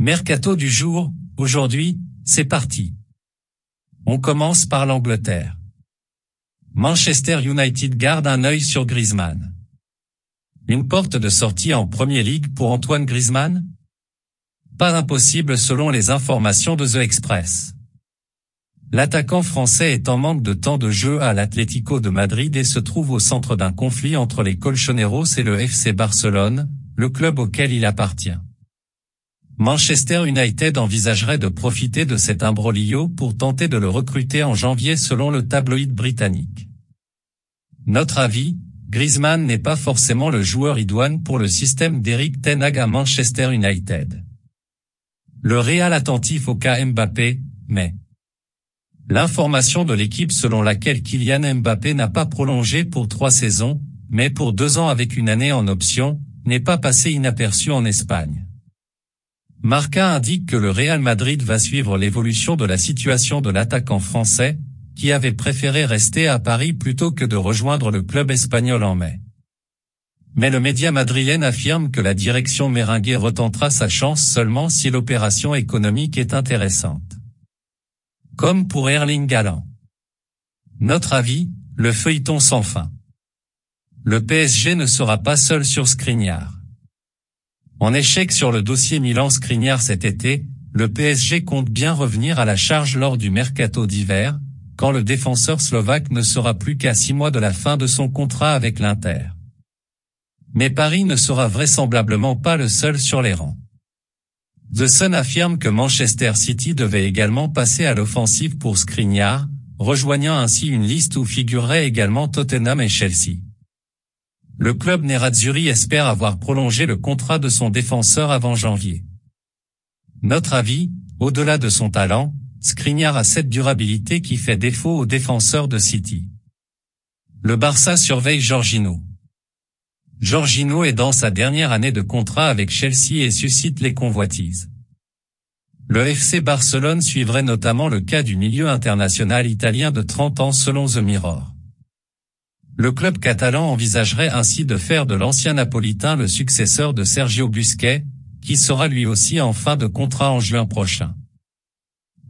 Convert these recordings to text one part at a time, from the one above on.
Mercato du jour, aujourd'hui, c'est parti. On commence par l'Angleterre. Manchester United garde un œil sur Griezmann. Une porte de sortie en Premier League pour Antoine Griezmann? Pas impossible selon les informations de The Express. L'attaquant français est en manque de temps de jeu à l'Atlético de Madrid et se trouve au centre d'un conflit entre les Colchoneros et le FC Barcelone, le club auquel il appartient. Manchester United envisagerait de profiter de cet imbroglio pour tenter de le recruter en janvier selon le tabloïd britannique. Notre avis, Griezmann n'est pas forcément le joueur idoine pour le système d'Erik ten Hag à Manchester United. Le Real attentif au cas Mbappé, mais l'information de l'équipe selon laquelle Kylian Mbappé n'a pas prolongé pour 3 saisons, mais pour 2 ans avec une année en option, n'est pas passée inaperçue en Espagne. Marca indique que le Real Madrid va suivre l'évolution de la situation de l'attaquant français, qui avait préféré rester à Paris plutôt que de rejoindre le club espagnol en mai. Mais le média madrilène affirme que la direction merengue retentera sa chance seulement si l'opération économique est intéressante. Comme pour Erling Haaland. Notre avis, le feuilleton sans fin. Le PSG ne sera pas seul sur Skriniar. En échec sur le dossier Milan-Skriniar cet été, le PSG compte bien revenir à la charge lors du mercato d'hiver, quand le défenseur slovaque ne sera plus qu'à 6 mois de la fin de son contrat avec l'Inter. Mais Paris ne sera vraisemblablement pas le seul sur les rangs. The Sun affirme que Manchester City devait également passer à l'offensive pour Skriniar, rejoignant ainsi une liste où figureraient également Tottenham et Chelsea. Le club nerazzurri espère avoir prolongé le contrat de son défenseur avant janvier. Notre avis, au-delà de son talent, Skriniar a cette durabilité qui fait défaut aux défenseurs de City. Le Barça surveille Jorginho. Jorginho est dans sa dernière année de contrat avec Chelsea et suscite les convoitises. Le FC Barcelone suivrait notamment le cas du milieu international italien de 30 ans selon The Mirror. Le club catalan envisagerait ainsi de faire de l'ancien napolitain le successeur de Sergio Busquets, qui sera lui aussi en fin de contrat en juin prochain.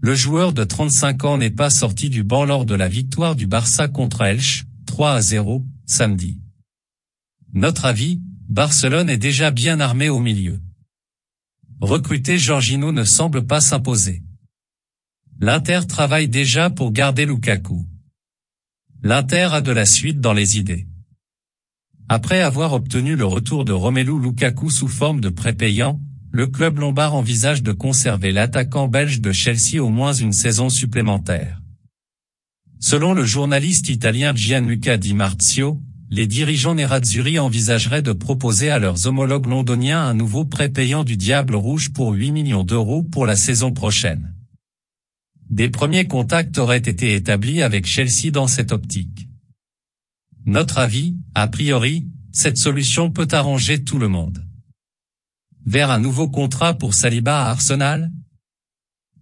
Le joueur de 35 ans n'est pas sorti du banc lors de la victoire du Barça contre Elche, 3-0, samedi. Notre avis, Barcelone est déjà bien armé au milieu. Recruter Jorginho ne semble pas s'imposer. L'Inter travaille déjà pour garder Lukaku. L'Inter a de la suite dans les idées. Après avoir obtenu le retour de Romelu Lukaku sous forme de prépayant, le club lombard envisage de conserver l'attaquant belge de Chelsea au moins une saison supplémentaire. Selon le journaliste italien Gianluca Di Marzio, les dirigeants nerazzurri envisageraient de proposer à leurs homologues londoniens un nouveau prépayant du Diable Rouge pour 8 millions d'euros pour la saison prochaine. Des premiers contacts auraient été établis avec Chelsea dans cette optique. Notre avis, a priori, cette solution peut arranger tout le monde. Vers un nouveau contrat pour Saliba à Arsenal?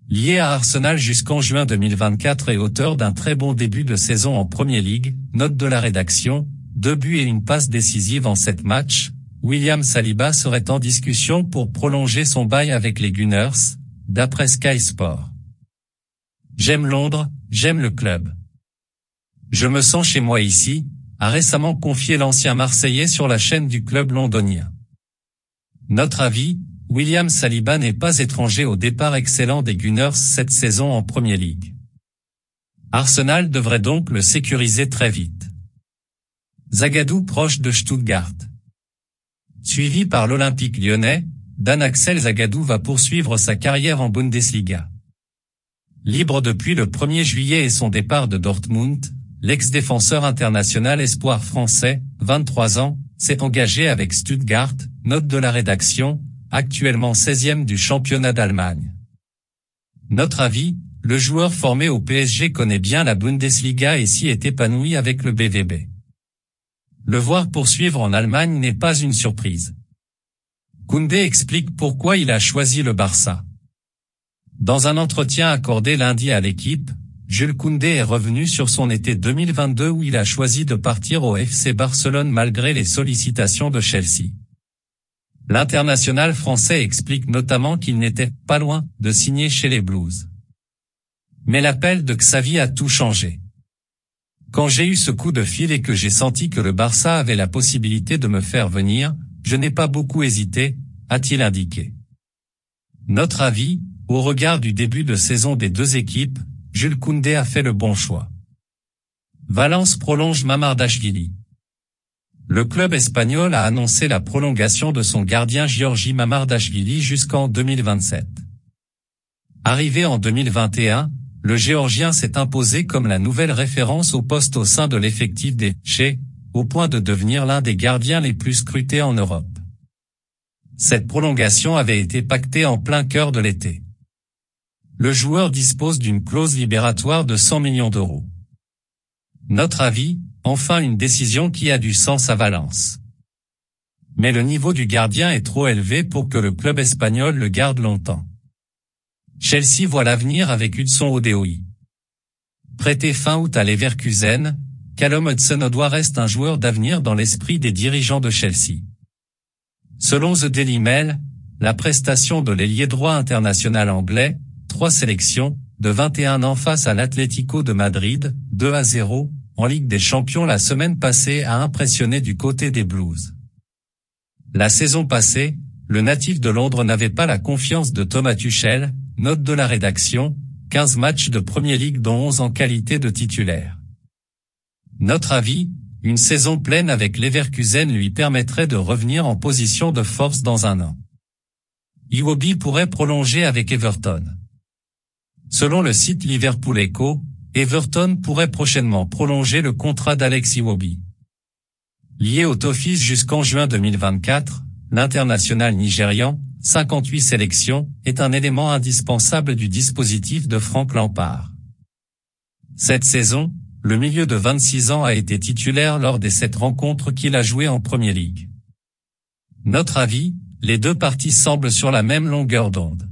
Lié à Arsenal jusqu'en juin 2024 et auteur d'un très bon début de saison en Premier League, note de la rédaction, 2 buts et une passe décisive en 7 matchs, William Saliba serait en discussion pour prolonger son bail avec les Gunners, d'après Sky Sport. J'aime Londres, j'aime le club. Je me sens chez moi ici, a récemment confié l'ancien Marseillais sur la chaîne du club londonien. Notre avis, William Saliba n'est pas étranger au départ excellent des Gunners cette saison en Premier League. Arsenal devrait donc le sécuriser très vite. Zagadou proche de Stuttgart. Suivi par l'Olympique lyonnais, Dan Axel Zagadou va poursuivre sa carrière en Bundesliga. Libre depuis le 1er juillet et son départ de Dortmund, l'ex-défenseur international espoir français, 23 ans, s'est engagé avec Stuttgart, note de la rédaction, actuellement 16e du championnat d'Allemagne. Notre avis, le joueur formé au PSG connaît bien la Bundesliga et s'y est épanoui avec le BVB. Le voir poursuivre en Allemagne n'est pas une surprise. Koundé explique pourquoi il a choisi le Barça. Dans un entretien accordé lundi à l'équipe, Jules Koundé est revenu sur son été 2022 où il a choisi de partir au FC Barcelone malgré les sollicitations de Chelsea. L'international français explique notamment qu'il n'était pas loin de signer chez les Blues. Mais l'appel de Xavi a tout changé. Quand j'ai eu ce coup de fil et que j'ai senti que le Barça avait la possibilité de me faire venir, je n'ai pas beaucoup hésité, a-t-il indiqué. Notre avis, au regard du début de saison des deux équipes, Jules Koundé a fait le bon choix. Valence prolonge Mamardashvili. Le club espagnol a annoncé la prolongation de son gardien Giorgi Mamardashvili jusqu'en 2027. Arrivé en 2021, le Géorgien s'est imposé comme la nouvelle référence au poste au sein de l'effectif des Che, au point de devenir l'un des gardiens les plus scrutés en Europe. Cette prolongation avait été pactée en plein cœur de l'été. Le joueur dispose d'une clause libératoire de 100 millions d'euros. Notre avis, enfin une décision qui a du sens à Valence. Mais le niveau du gardien est trop élevé pour que le club espagnol le garde longtemps. Chelsea voit l'avenir avec Hudson Odoi. Prêté fin août à Leverkusen, Callum Hudson-Odoi reste un joueur d'avenir dans l'esprit des dirigeants de Chelsea. Selon The Daily Mail, la prestation de l'ailier droit international anglais, 3 sélections, de 21 ans face à l'Atlético de Madrid, 2-0, en Ligue des Champions la semaine passée a impressionné du côté des Blues. La saison passée, le natif de Londres n'avait pas la confiance de Thomas Tuchel, note de la rédaction, 15 matchs de Premier League dont 11 en qualité de titulaire. Notre avis, une saison pleine avec Leverkusen lui permettrait de revenir en position de force dans un an. Iwobi pourrait prolonger avec Everton. Selon le site Liverpool Echo, Everton pourrait prochainement prolonger le contrat d'Alex Iwobi. Lié au Toffees jusqu'en juin 2024, l'international nigérian, 58 sélections, est un élément indispensable du dispositif de Frank Lampard. Cette saison, le milieu de 26 ans a été titulaire lors des 7 rencontres qu'il a jouées en Premier League. Notre avis, les deux parties semblent sur la même longueur d'onde.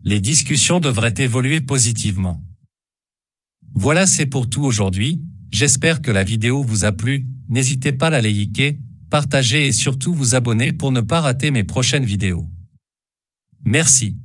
Les discussions devraient évoluer positivement. Voilà, c'est pour tout aujourd'hui. J'espère que la vidéo vous a plu. N'hésitez pas à la liker, partager et surtout vous abonner pour ne pas rater mes prochaines vidéos. Merci.